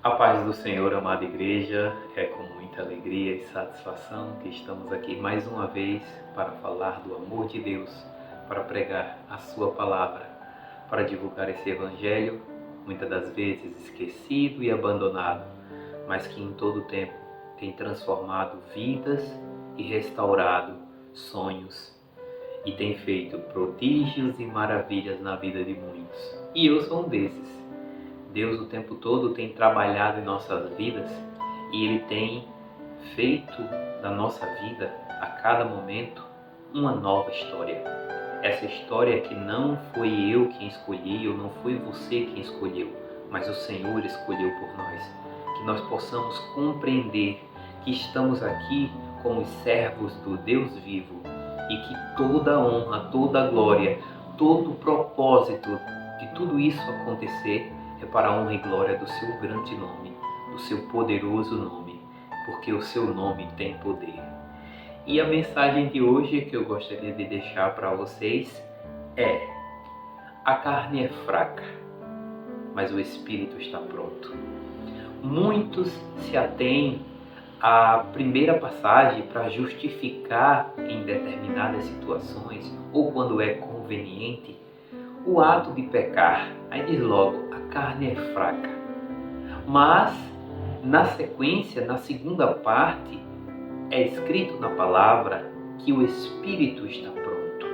A paz do Senhor, amada igreja, é com muita alegria e satisfação que estamos aqui mais uma vez para falar do amor de Deus, para pregar a sua palavra, para divulgar esse evangelho, muitas das vezes esquecido e abandonado, mas que em todo tempo tem transformado vidas e restaurado sonhos e tem feito prodígios e maravilhas na vida de muitos. E eu sou um desses. Deus o tempo todo tem trabalhado em nossas vidas e Ele tem feito da nossa vida, a cada momento, uma nova história. Essa história que não foi eu quem escolhi, ou não foi você quem escolheu, mas o Senhor escolheu por nós. Que nós possamos compreender que estamos aqui como servos do Deus vivo e que toda a honra, toda a glória, todo o propósito de tudo isso acontecer é para a honra e glória do seu grande nome, do seu poderoso nome, porque o seu nome tem poder. E a mensagem de hoje que eu gostaria de deixar para vocês é: a carne é fraca, mas o espírito está pronto. Muitos se atêm à primeira passagem para justificar em determinadas situações, ou quando é conveniente, o ato de pecar. Aí diz logo: a carne é fraca. Mas, na sequência, na segunda parte, é escrito na palavra que o Espírito está pronto.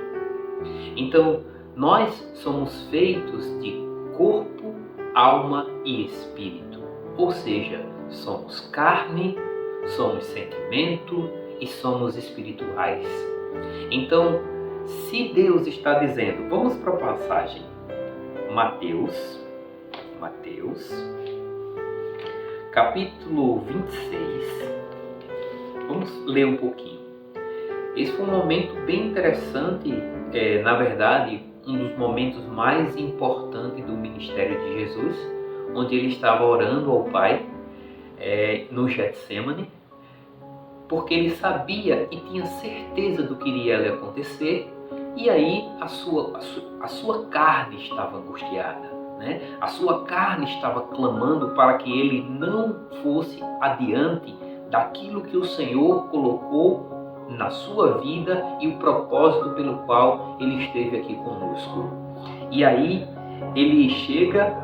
Então, nós somos feitos de corpo, alma e espírito. Ou seja, somos carne, somos sentimento e somos espirituais. Então, se Deus está dizendo, vamos para a passagem, Mateus, capítulo 26, vamos ler um pouquinho. Esse foi um momento bem interessante, na verdade, um dos momentos mais importantes do ministério de Jesus, onde ele estava orando ao Pai, no Getsemane, porque ele sabia e tinha certeza do que iria lhe acontecer, e aí a sua carne estava angustiada, né? A sua carne estava clamando para que ele não fosse adiante daquilo que o Senhor colocou na sua vida e o propósito pelo qual ele esteve aqui conosco. E aí ele chega,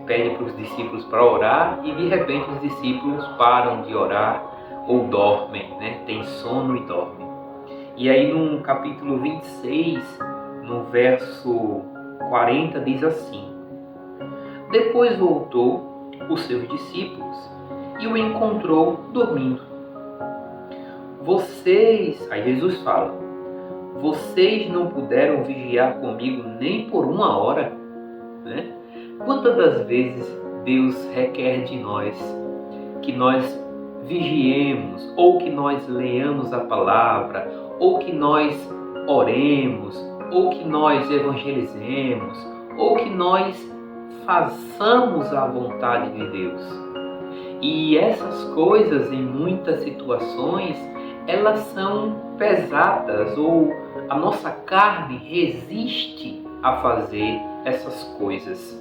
pede para os discípulos para orar e de repente os discípulos param de orar ou dormem, né? Tem sono e dormem. E aí no capítulo 26, no verso 40, diz assim: depois voltou os seus discípulos e o encontrou dormindo. Aí Jesus fala: vocês não puderam vigiar comigo nem por uma hora? Né? Quantas das vezes Deus requer de nós que nós vigiemos, ou que nós leamos a palavra, ou que nós oremos, ou que nós evangelizemos, ou que nós façamos a vontade de Deus. E essas coisas, em muitas situações, elas são pesadas, ou a nossa carne resiste a fazer essas coisas.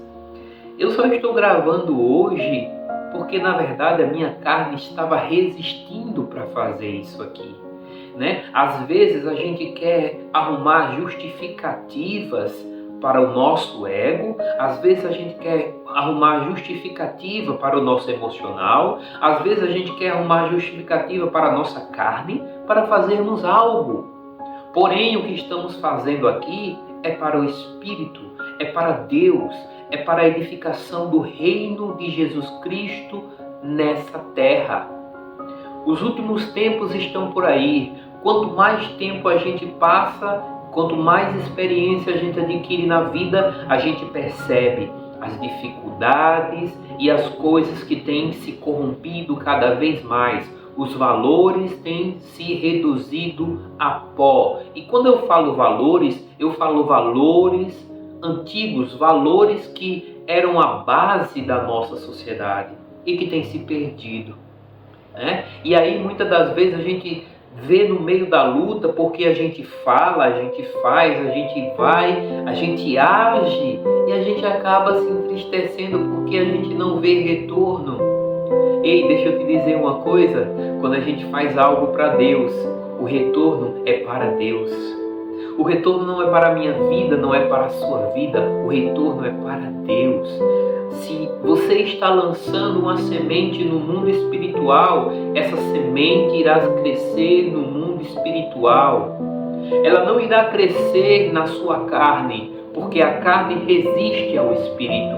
Eu só estou gravando hoje porque, na verdade, a minha carne estava resistindo para fazer isso aqui, né? Às vezes a gente quer arrumar justificativas para o nosso ego, às vezes a gente quer arrumar justificativa para o nosso emocional, às vezes a gente quer arrumar justificativa para a nossa carne, para fazermos algo. Porém, o que estamos fazendo aqui é para o Espírito, é para Deus, é para a edificação do reino de Jesus Cristo nessa terra. Os últimos tempos estão por aí. Quanto mais tempo a gente passa, quanto mais experiência a gente adquire na vida, a gente percebe as dificuldades e as coisas que têm se corrompido cada vez mais. Os valores têm se reduzido a pó. E quando eu falo valores antigos, valores que eram a base da nossa sociedade e que têm se perdido, né? E aí muitas das vezes a gente vê no meio da luta, porque a gente fala, a gente faz, a gente vai, a gente age e a gente acaba se entristecendo porque a gente não vê retorno. Ei, deixa eu te dizer uma coisa, quando a gente faz algo para Deus, o retorno é para Deus. O retorno não é para a minha vida, não é para a sua vida, o retorno é para Deus. Se você está lançando uma semente no mundo espiritual, essa semente irá crescer no mundo espiritual. Ela não irá crescer na sua carne, porque a carne resiste ao espírito.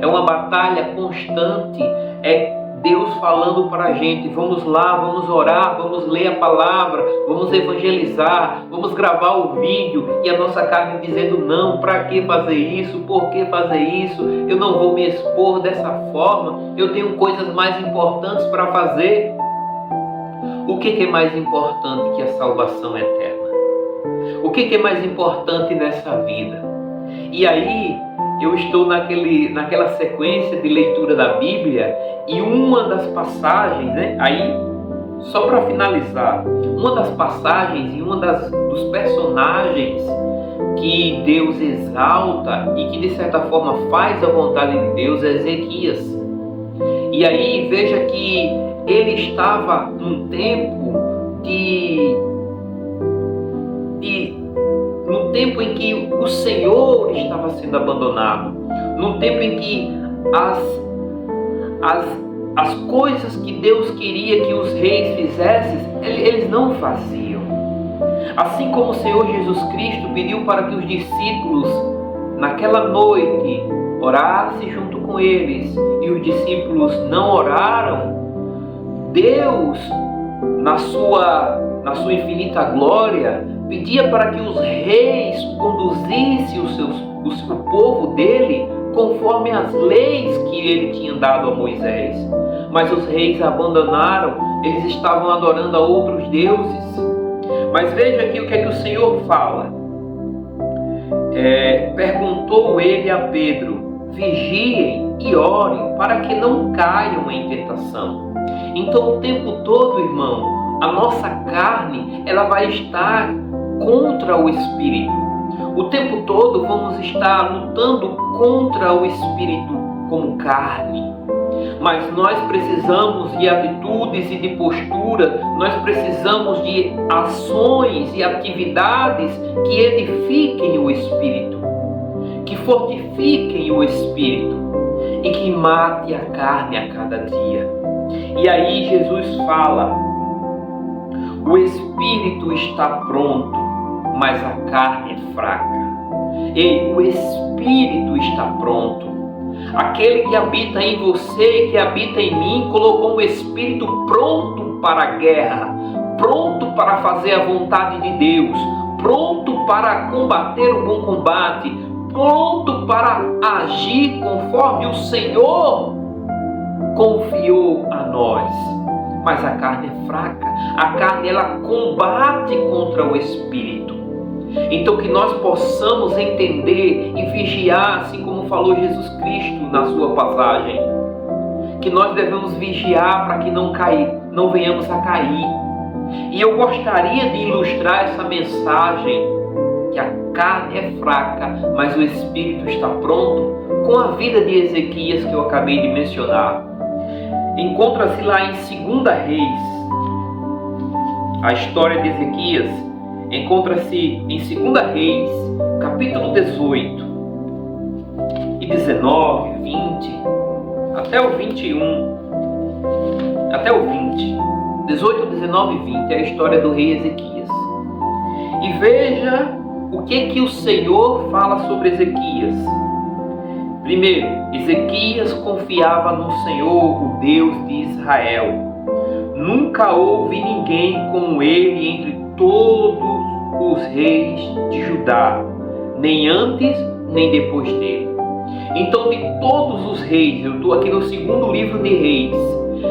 É uma batalha constante, é Deus falando para a gente, vamos lá, vamos orar, vamos ler a palavra, vamos evangelizar, vamos gravar o vídeo, e a nossa carne dizendo, não, para que fazer isso, por que fazer isso, eu não vou me expor dessa forma, eu tenho coisas mais importantes para fazer. O que é mais importante que a salvação eterna? O que é mais importante nessa vida? E aí, eu estou naquela sequência de leitura da Bíblia, e uma das passagens, aí, só para finalizar, uma das passagens e dos personagens que Deus exalta e que de certa forma faz a vontade de Deus é Ezequias. E aí veja que ele estava num tempo num tempo em que o Senhor estava sendo abandonado, num tempo em que as coisas que Deus queria que os reis fizessem, eles não faziam. Assim como o Senhor Jesus Cristo pediu para que os discípulos, naquela noite, orassem junto com eles, e os discípulos não oraram, Deus, na sua infinita glória, pedia para que os reis conduzissem o povo dele conforme as leis que ele tinha dado a Moisés. Mas os reis abandonaram, eles estavam adorando a outros deuses. Mas veja aqui o que é que o Senhor fala. Perguntou ele a Pedro, vigiem e orem para que não caiam em tentação. Então o tempo todo, irmão, a nossa carne, ela vai estar contra o Espírito. O tempo todo vamos estar lutando contra o Espírito como carne. Mas nós precisamos de atitudes e de postura, nós precisamos de ações e atividades que edifiquem o Espírito, que fortifiquem o Espírito e que matem a carne a cada dia. E aí Jesus fala, o Espírito está pronto, mas a carne é fraca. E o Espírito está pronto. Aquele que habita em você e que habita em mim colocou um Espírito pronto para a guerra, pronto para fazer a vontade de Deus, pronto para combater o bom combate, pronto para agir conforme o Senhor confiou a nós. Mas a carne é fraca, a carne ela combate contra o Espírito. Então que nós possamos entender e vigiar, assim como falou Jesus Cristo na sua passagem, que nós devemos vigiar para que não venhamos a cair. E eu gostaria de ilustrar essa mensagem, que a carne é fraca, mas o Espírito está pronto, com a vida de Ezequias que eu acabei de mencionar. Encontra-se lá em 2 Reis, a história de Ezequias, encontra-se em 2 Reis, capítulo 18 e 19, 20, até o 21, até o 20, 18, 19 e 20, é a história do rei Ezequias. E veja o que o Senhor fala sobre Ezequias. Primeiro, Ezequias confiava no Senhor, o Deus de Israel. Nunca houve ninguém como ele entre todos os reis de Judá, nem antes nem depois dele. Então, de todos os reis, eu estou aqui no 2º livro de Reis,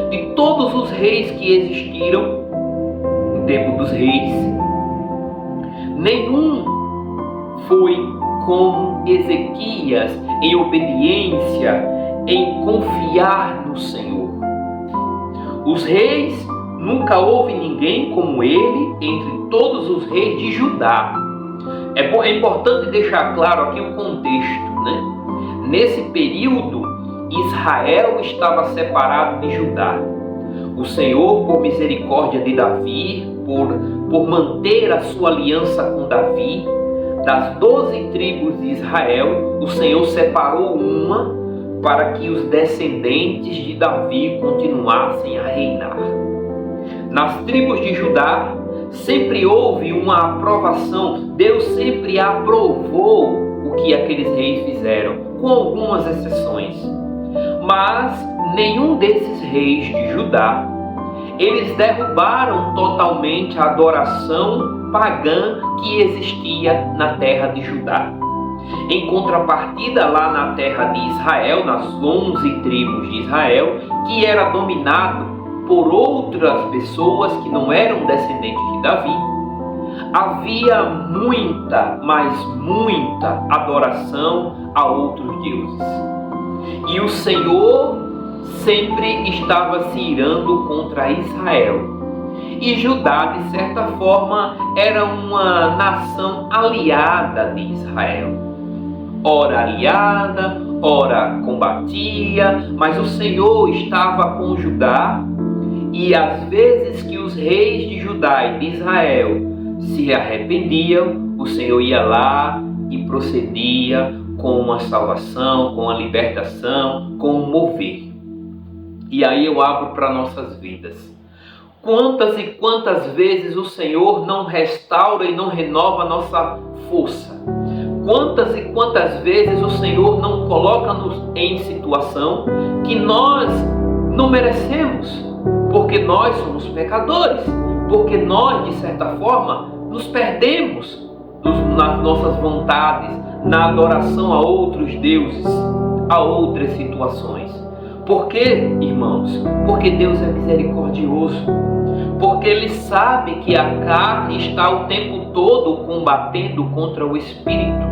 de todos os reis que existiram no tempo dos reis, nenhum foi como Ezequias em obediência, em confiar no Senhor. Os reis, nunca houve ninguém como ele entre todos os reis de Judá. É importante deixar claro aqui o contexto, né? Nesse período, Israel estava separado de Judá. O Senhor, por misericórdia de Davi, por manter a sua aliança com Davi, das 12 tribos de Israel, o Senhor separou uma para que os descendentes de Davi continuassem a reinar. Nas tribos de Judá, sempre houve uma aprovação. Deus sempre aprovou o que aqueles reis fizeram, com algumas exceções. Mas nenhum desses reis de Judá, eles derrubaram totalmente a adoração pagã que existia na terra de Judá. Em contrapartida, lá na terra de Israel, nas 11 tribos de Israel, que era dominado por outras pessoas que não eram descendentes de Davi, havia muita, mas muita adoração a outros deuses. E o Senhor sempre estava se irando contra Israel. E Judá, de certa forma, era uma nação aliada de Israel. Ora aliada, ora combatia, mas o Senhor estava com Judá. E às vezes que os reis de Judá e de Israel se arrependiam, o Senhor ia lá e procedia com uma salvação, com uma libertação, com um mover. E aí eu abro para nossas vidas. Quantas e quantas vezes o Senhor não restaura e não renova a nossa força? Quantas e quantas vezes o Senhor não coloca-nos em situação que nós não merecemos? Porque nós somos pecadores, porque nós, de certa forma, nos perdemos nas nossas vontades, na adoração a outros deuses, a outras situações. Por quê, irmãos? Porque Deus é misericordioso, porque Ele sabe que a carne está o tempo todo combatendo contra o Espírito.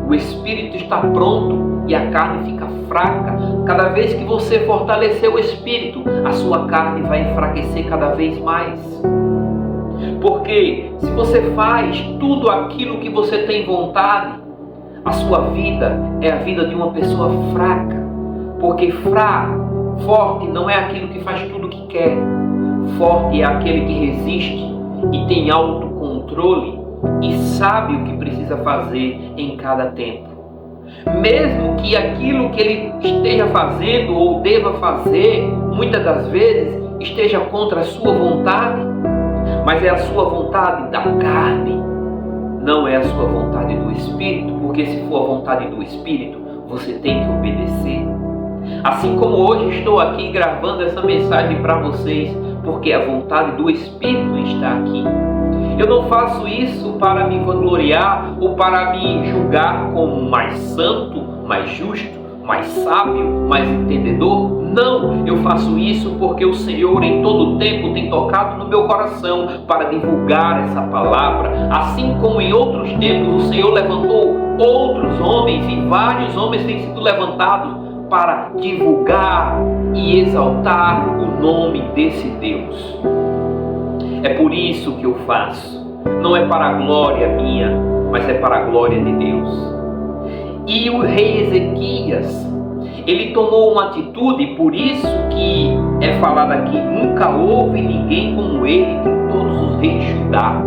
O Espírito está pronto e a carne fica fraca. Cada vez que você fortalecer o Espírito, a sua carne vai enfraquecer cada vez mais. Porque se você faz tudo aquilo que você tem vontade, a sua vida é a vida de uma pessoa fraca. Porque forte não é aquilo que faz tudo o que quer. Forte é aquele que resiste e tem autocontrole e sabe o que precisa fazer em cada tempo. Mesmo que aquilo que ele esteja fazendo ou deva fazer, muitas das vezes esteja contra a sua vontade, mas é a sua vontade da carne, não é a sua vontade do Espírito, porque se for a vontade do Espírito, você tem que obedecer. Assim como hoje estou aqui gravando essa mensagem para vocês, porque a vontade do Espírito está aqui. Eu não faço isso para me vangloriar ou para me julgar como mais santo, mais justo, mais sábio, mais entendedor. Não, eu faço isso porque o Senhor em todo tempo tem tocado no meu coração para divulgar essa palavra. Assim como em outros tempos o Senhor levantou outros homens e vários homens têm sido levantados para divulgar e exaltar o nome desse Deus. É por isso que eu faço. Não é para a glória minha, mas é para a glória de Deus. E o rei Ezequias, ele tomou uma atitude, por isso que é falado aqui, nunca houve ninguém como ele de todos os reis de Judá.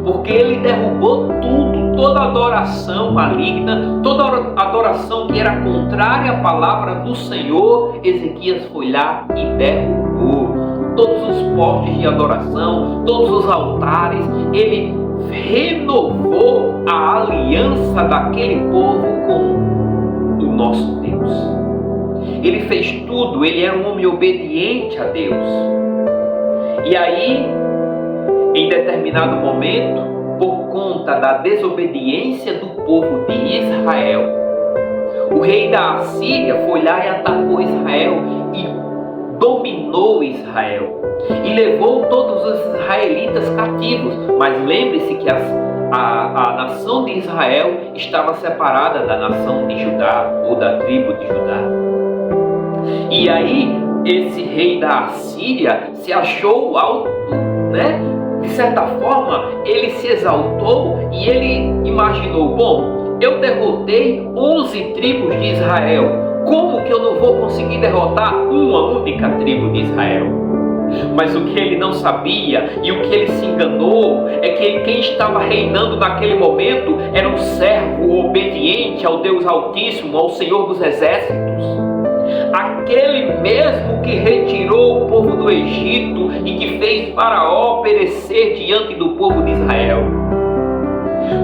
Porque ele derrubou tudo, toda adoração maligna, toda adoração que era contrária à palavra do Senhor, Ezequias foi lá e derrubou. Todos os postes de adoração, todos os altares, ele renovou a aliança daquele povo com o nosso Deus. Ele fez tudo, ele era um homem obediente a Deus. E aí, em determinado momento, por conta da desobediência do povo de Israel, o rei da Assíria foi lá e atacou Israel e dominou Israel e levou todos os israelitas cativos. Mas lembre-se que a nação de Israel estava separada da nação de Judá ou da tribo de Judá. E aí esse rei da Assíria se achou alto, né? De certa forma ele se exaltou e ele imaginou: bom, eu derrotei 11 tribos de Israel, Como que eu não vou conseguir derrotar uma única tribo de Israel? Mas o que ele não sabia e o que ele se enganou é que quem estava reinando naquele momento era um servo obediente ao Deus Altíssimo, ao Senhor dos Exércitos. Aquele mesmo que retirou o povo do Egito e que fez Faraó perecer diante do povo de Israel.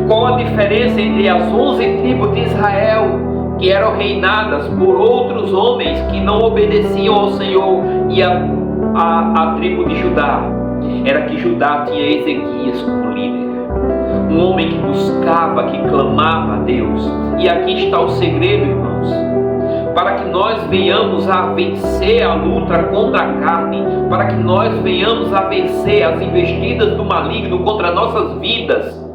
Qual a diferença entre as 11 tribos de Israel, que eram reinadas por outros homens que não obedeciam ao Senhor, e a tribo de Judá? Era que Judá tinha Ezequias como líder, um homem que buscava, que clamava a Deus. E aqui está o segredo, irmãos, para que nós venhamos a vencer a luta contra a carne, para que nós venhamos a vencer as investidas do maligno contra nossas vidas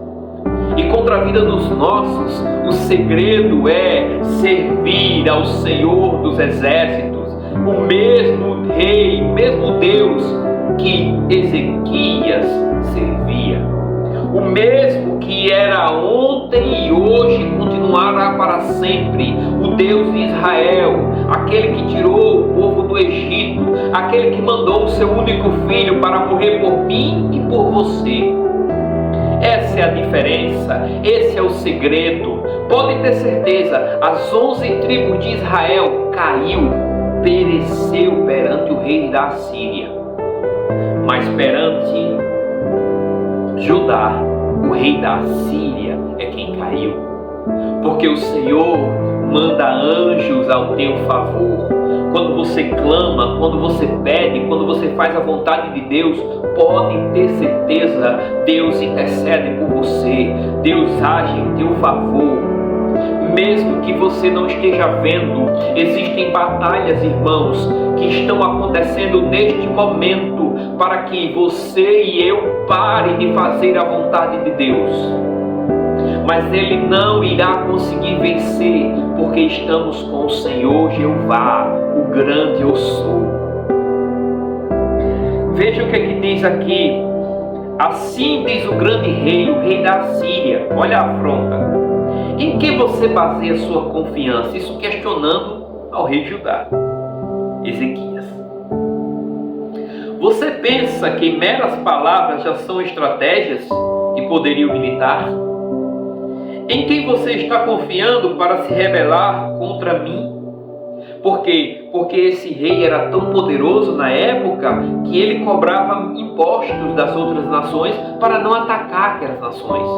e contra a vida dos nossos. O segredo é servir ao Senhor dos Exércitos, o mesmo Rei, o mesmo Deus que Ezequias servia, o mesmo que era ontem e hoje continuará para sempre, o Deus de Israel, aquele que tirou o povo do Egito, aquele que mandou o seu único filho para morrer por mim e por você. Essa é a diferença, esse é o segredo. Podem ter certeza, as 11 tribos de Israel caiu, pereceu perante o rei da Assíria. Mas perante Judá, o rei da Assíria é quem caiu. Porque o Senhor manda anjos ao teu favor. Quando você clama, quando você pede, quando você faz a vontade de Deus, pode ter certeza, Deus intercede por você, Deus age em teu favor. Mesmo que você não esteja vendo, existem batalhas, irmãos, que estão acontecendo neste momento para que você e eu pare de fazer a vontade de Deus. Mas Ele não irá conseguir vencer, porque estamos com o Senhor Jeová, o grande eu sou. Veja o que é que diz aqui. Assim diz o grande rei, o rei da Assíria. Olha a afronta. Em que você baseia sua confiança? Isso questionando ao rei de Judá, Ezequias. Você pensa que meras palavras já são estratégias e poderio militar? Em quem você está confiando para se rebelar contra mim? Por quê? Porque esse rei era tão poderoso na época que ele cobrava impostos das outras nações para não atacar aquelas nações.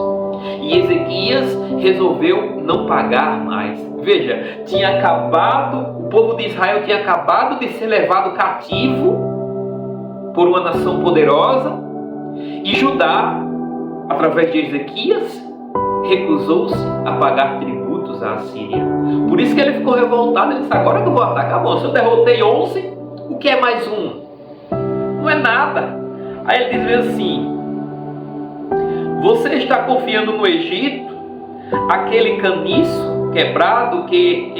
E Ezequias resolveu não pagar mais. Veja, o povo de Israel tinha acabado de ser levado cativo por uma nação poderosa, e Judá, através de Ezequias, recusou-se a pagar tributos à Assíria. Por isso que ele ficou revoltado. Ele disse: agora que eu vou atacar, bom, se eu derrotei 11, o que é mais um? Não é nada. Aí ele diz assim: você está confiando no Egito, aquele caniço quebrado que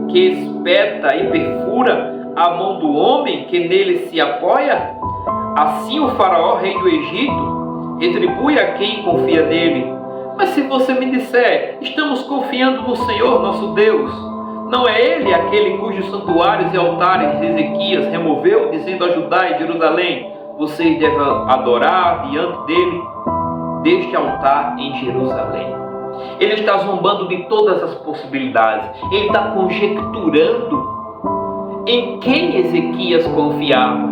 espeta e perfura a mão do homem que nele se apoia? Assim o faraó, rei do Egito, retribui a quem confia nele. Mas se você me disser: estamos confiando no Senhor nosso Deus, não é Ele aquele cujos santuários e altares Ezequias removeu, dizendo a Judá e Jerusalém: vocês devem adorar diante dele, deste altar em Jerusalém? Ele está zombando de todas as possibilidades. Ele está conjecturando em quem Ezequias confiava.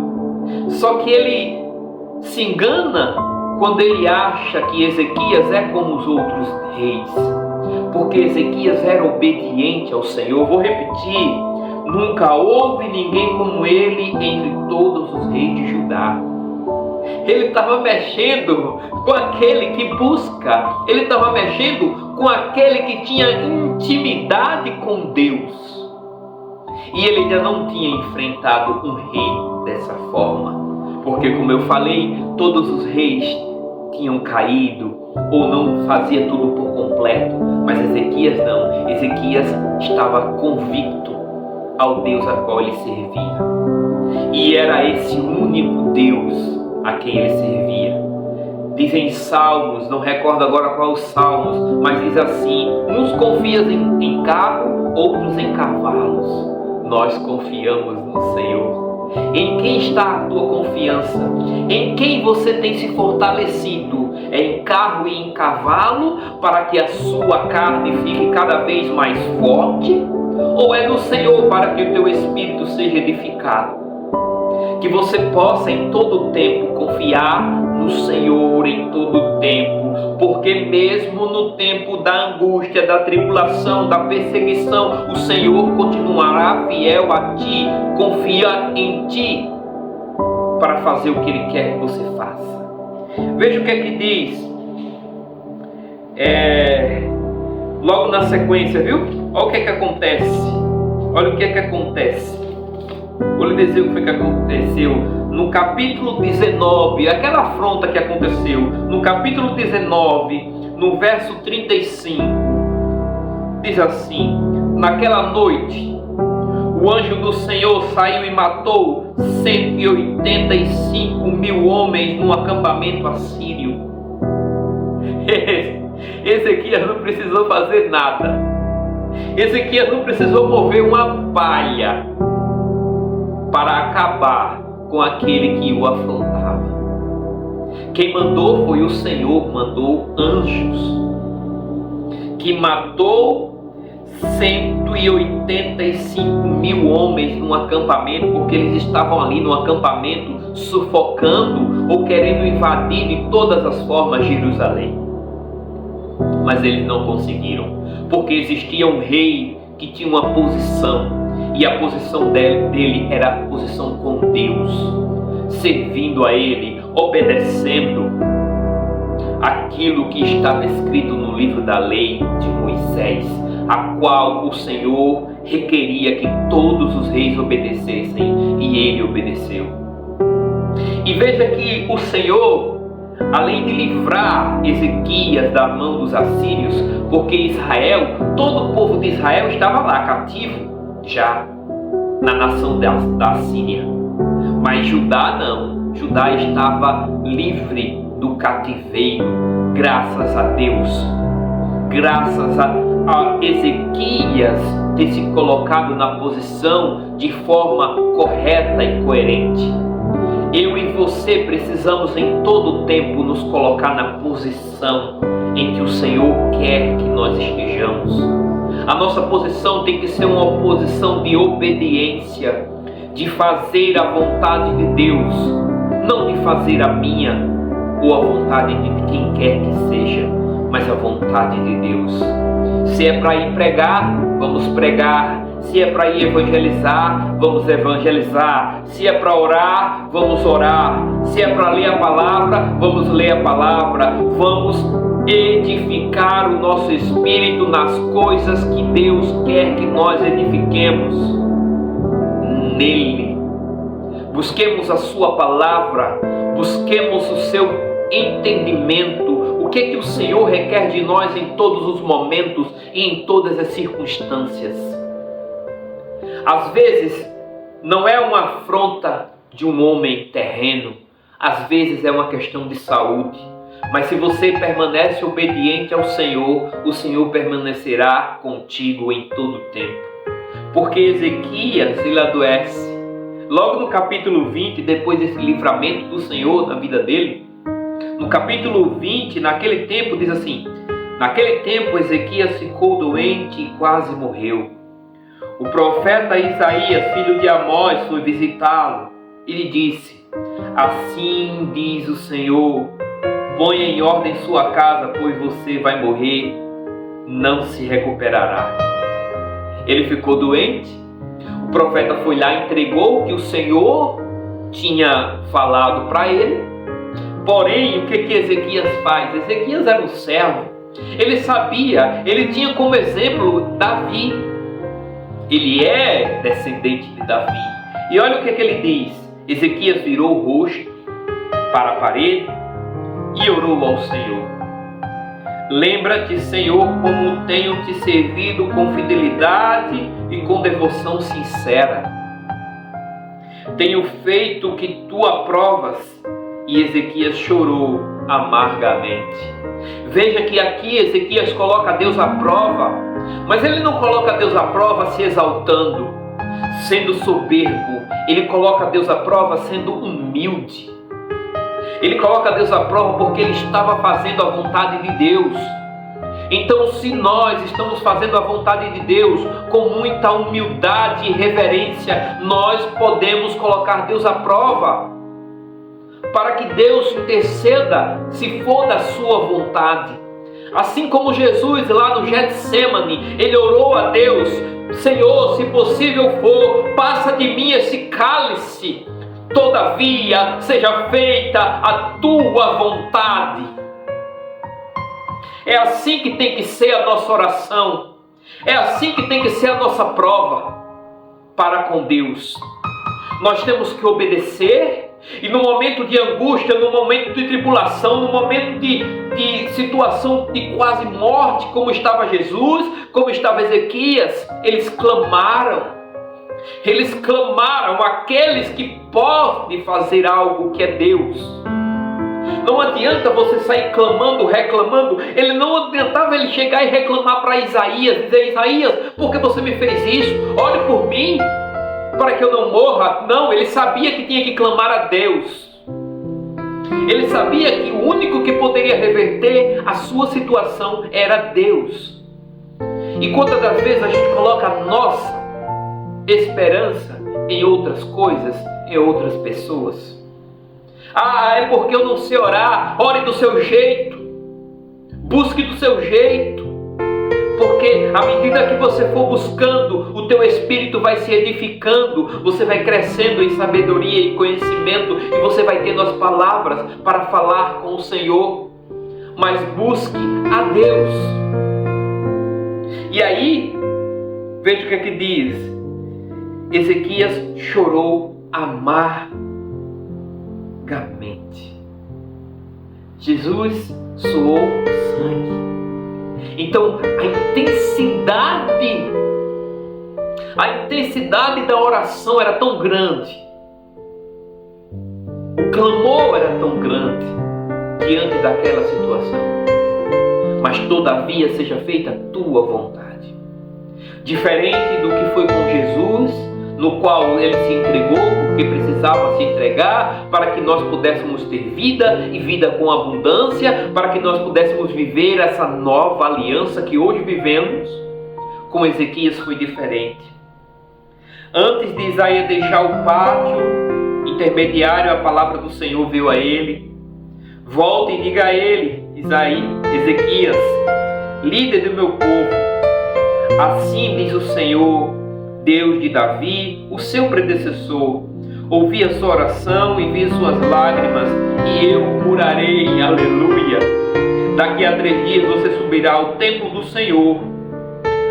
Só que ele se engana quando ele acha que Ezequias é como os outros reis, porque Ezequias era obediente ao Senhor. Vou repetir: nunca houve ninguém como ele entre todos os reis de Judá. Ele estava mexendo com aquele que busca, ele estava mexendo com aquele que tinha intimidade com Deus. E ele ainda não tinha enfrentado um rei dessa forma. Porque, como eu falei, todos os reis tinham caído ou não fazia tudo por completo. Mas Ezequias não. Ezequias estava convicto ao Deus a qual ele servia. E era esse único Deus a quem ele servia. Dizem Salmos, não recordo agora qual os Salmos, mas diz assim: uns confiam em carro, outros em cavalos. Nós confiamos no Senhor. Em quem está a tua confiança? Em quem você tem se fortalecido? É em carro e em cavalo para que a sua carne fique cada vez mais forte? Ou é no Senhor para que o teu espírito seja edificado? Que você possa em todo tempo confiar no Senhor em todo tempo, porque mesmo no tempo da angústia, da tribulação, da perseguição, o Senhor continuará fiel a ti, confia em ti para fazer o que Ele quer que você faça. Veja o que é que diz logo na sequência, viu? Olha o que é que acontece. Olha o que é que acontece. Vou lhe dizer o que foi que aconteceu no capítulo 19, aquela afronta que aconteceu. No capítulo 19, no verso 35, diz assim: naquela noite, o anjo do Senhor saiu e matou 185 mil homens num acampamento assírio. Ezequias não precisou fazer nada. Ezequias não precisou mover uma palha para acabar com aquele que o afrontava. Quem mandou foi o Senhor, mandou anjos, que matou 185 mil homens num acampamento, porque eles estavam ali no acampamento sufocando ou querendo invadir de todas as formas Jerusalém. Mas eles não conseguiram, porque existia um rei que tinha uma posição. E a posição dele era a posição com Deus, servindo a Ele, obedecendo aquilo que estava escrito no livro da lei de Moisés, a qual o Senhor requeria que todos os reis obedecessem, e ele obedeceu. E veja que o Senhor, além de livrar Ezequias da mão dos assírios, porque Israel, todo o povo de Israel estava lá cativo, já na nação da Síria, mas Judá não. Judá estava livre do cativeiro, graças a Deus, graças a Ezequias ter se colocado na posição de forma correta e coerente. Eu e você precisamos em todo tempo nos colocar na posição em que o Senhor quer que nós estejamos. A nossa posição tem que ser uma posição de obediência, de fazer a vontade de Deus, não de fazer a minha ou a vontade de quem quer que seja, mas a vontade de Deus. Se é para ir pregar, vamos pregar. Se é para ir evangelizar, vamos evangelizar. Se é para orar, vamos orar. Se é para ler a palavra, vamos ler a palavra. Vamos edificar o nosso espírito nas coisas que Deus quer que nós edifiquemos nele. Busquemos a sua palavra, busquemos o seu entendimento, o que é que o Senhor requer de nós em todos os momentos e em todas as circunstâncias. Às vezes não é uma afronta de um homem terreno, às vezes é uma questão de saúde. Mas se você permanece obediente ao Senhor, o Senhor permanecerá contigo em todo o tempo. Porque Ezequias, ele adoece. Logo no capítulo 20, depois desse livramento do Senhor na vida dele, no capítulo 20, naquele tempo, diz assim: naquele tempo Ezequias ficou doente e quase morreu. O profeta Isaías, filho de Amós, foi visitá-lo e lhe disse: assim diz o Senhor, ponha em ordem sua casa, pois você vai morrer, não se recuperará. Ele ficou doente, o profeta foi lá e entregou o que o Senhor tinha falado para ele. Porém, o que Ezequias faz? Ezequias era um servo, ele sabia, ele tinha como exemplo Davi, ele é descendente de Davi. E olha o que ele diz: Ezequias virou o rosto para a parede e orou ao Senhor: lembra-te, Senhor, como tenho te servido com fidelidade e com devoção sincera. Tenho feito o que tu aprovas. E Ezequias chorou amargamente. Veja que aqui Ezequias coloca Deus à prova. Mas ele não coloca Deus à prova se exaltando, sendo soberbo. Ele coloca Deus à prova sendo humilde. Ele coloca Deus à prova porque ele estava fazendo a vontade de Deus. Então, se nós estamos fazendo a vontade de Deus com muita humildade e reverência, nós podemos colocar Deus à prova, para que Deus interceda se for da sua vontade. Assim como Jesus lá no Getsemane, ele orou a Deus: Senhor, se possível for, passa de mim esse cálice, todavia seja feita a tua vontade. É assim que tem que ser a nossa oração. É assim que tem que ser a nossa prova para com Deus. Nós temos que obedecer, e no momento de angústia, no momento de tribulação, no momento de situação de quase morte, como estava Jesus, como estava Ezequias, eles clamaram. Eles clamaram aqueles que podem fazer algo, que é Deus. Não adianta você sair clamando, reclamando. Ele não adiantava ele chegar e reclamar para Isaías, dizer: Isaías, por que você me fez isso? Ore por mim, para que eu não morra. Não, ele sabia que tinha que clamar a Deus. Ele sabia que o único que poderia reverter a sua situação era Deus. E quantas das vezes a gente coloca a nossa esperança em outras coisas, em outras pessoas? Ah, é porque eu não sei orar. Ore do seu jeito, busque do seu jeito, porque à medida que você for buscando, o teu espírito vai se edificando, você vai crescendo em sabedoria e conhecimento, e você vai tendo as palavras para falar com o Senhor. Mas busque a Deus. E aí, veja o que é que diz: Ezequias chorou amargamente. Jesus suou sangue. Então a intensidade da oração era tão grande, o clamor era tão grande diante daquela situação. Mas todavia seja feita a tua vontade. Diferente do que foi com Jesus, no qual ele se entregou porque precisava se entregar para que nós pudéssemos ter vida e vida com abundância, para que nós pudéssemos viver essa nova aliança que hoje vivemos. Com Ezequias foi diferente. Antes de Isaías deixar o pátio intermediário, a palavra do Senhor veio a ele: volte e diga a ele, Ezequias, líder do meu povo, assim diz o Senhor, Deus de Davi, o seu predecessor: ouvi a sua oração e vi suas lágrimas, e eu o curarei. Aleluia! Daqui a 3 dias você subirá ao templo do Senhor.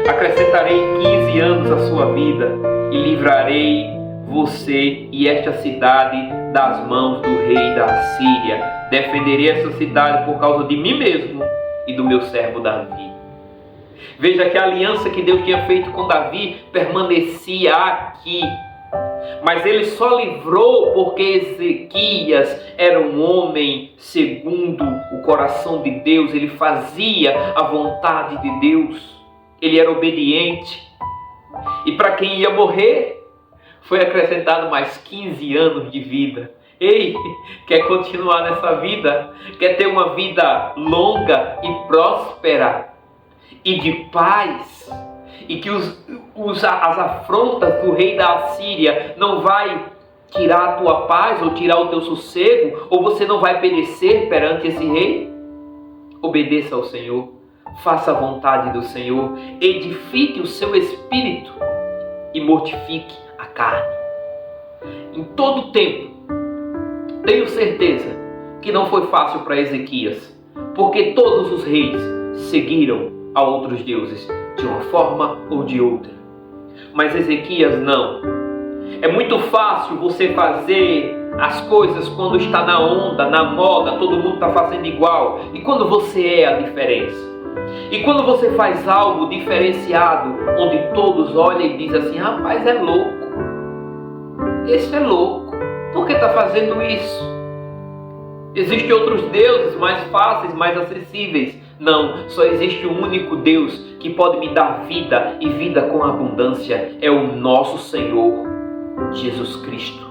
Acrescentarei 15 anos à sua vida e livrarei você e esta cidade das mãos do rei da Assíria. Defenderei essa cidade por causa de mim mesmo e do meu servo Davi. Veja que a aliança que Deus tinha feito com Davi permanecia aqui. Mas ele só livrou porque Ezequias era um homem segundo o coração de Deus. Ele fazia a vontade de Deus. Ele era obediente. E para quem ia morrer, foi acrescentado mais 15 anos de vida. Ei, quer continuar nessa vida? Quer ter uma vida longa e próspera e de paz? E que as afrontas do rei da Assíria não vai tirar a tua paz ou tirar o teu sossego, ou você não vai perecer perante esse rei? Obedeça ao Senhor, faça a vontade do Senhor, edifique o seu espírito e mortifique a carne. Em todo tempo, tenho certeza que não foi fácil para Ezequias, porque todos os reis seguiram a outros deuses, de uma forma ou de outra. Mas Ezequias não. É muito fácil você fazer as coisas quando está na onda, na moda, todo mundo está fazendo igual. E quando você é a diferença? E quando você faz algo diferenciado, onde todos olham e dizem assim: rapaz, é louco. Esse é louco. Por que está fazendo isso? Existem outros deuses mais fáceis, mais acessíveis. Não, só existe um único Deus que pode me dar vida e vida com abundância. É o nosso Senhor Jesus Cristo,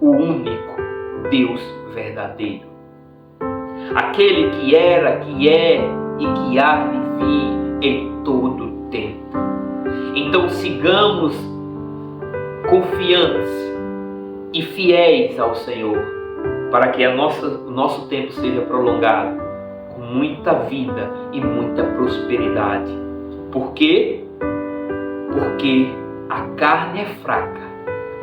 o único Deus verdadeiro. Aquele que era, que é e que há de vir em todo o tempo. Então sigamos confiantes e fiéis ao Senhor, para que o nosso tempo seja prolongado com muita vida e muita prosperidade. Por quê? Porque a carne é fraca,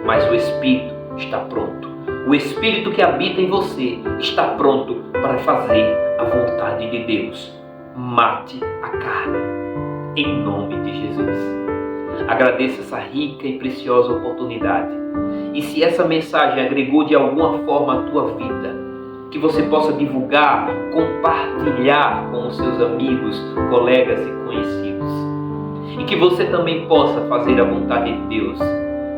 mas o Espírito está pronto. O Espírito que habita em você está pronto para fazer a vontade de Deus. Mate a carne, em nome de Jesus. Agradeço essa rica e preciosa oportunidade. E se essa mensagem agregou de alguma forma a tua vida, que você possa divulgar, compartilhar com os seus amigos, colegas e conhecidos. E que você também possa fazer a vontade de Deus,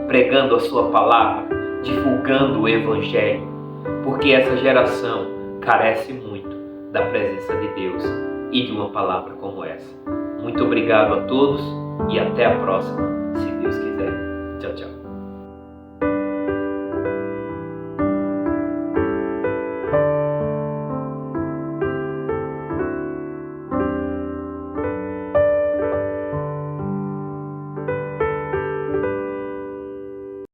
pregando a sua palavra, divulgando o Evangelho, porque essa geração carece muito da presença de Deus e de uma palavra como essa. Muito obrigado a todos e até a próxima, se Deus quiser. Tchau, tchau.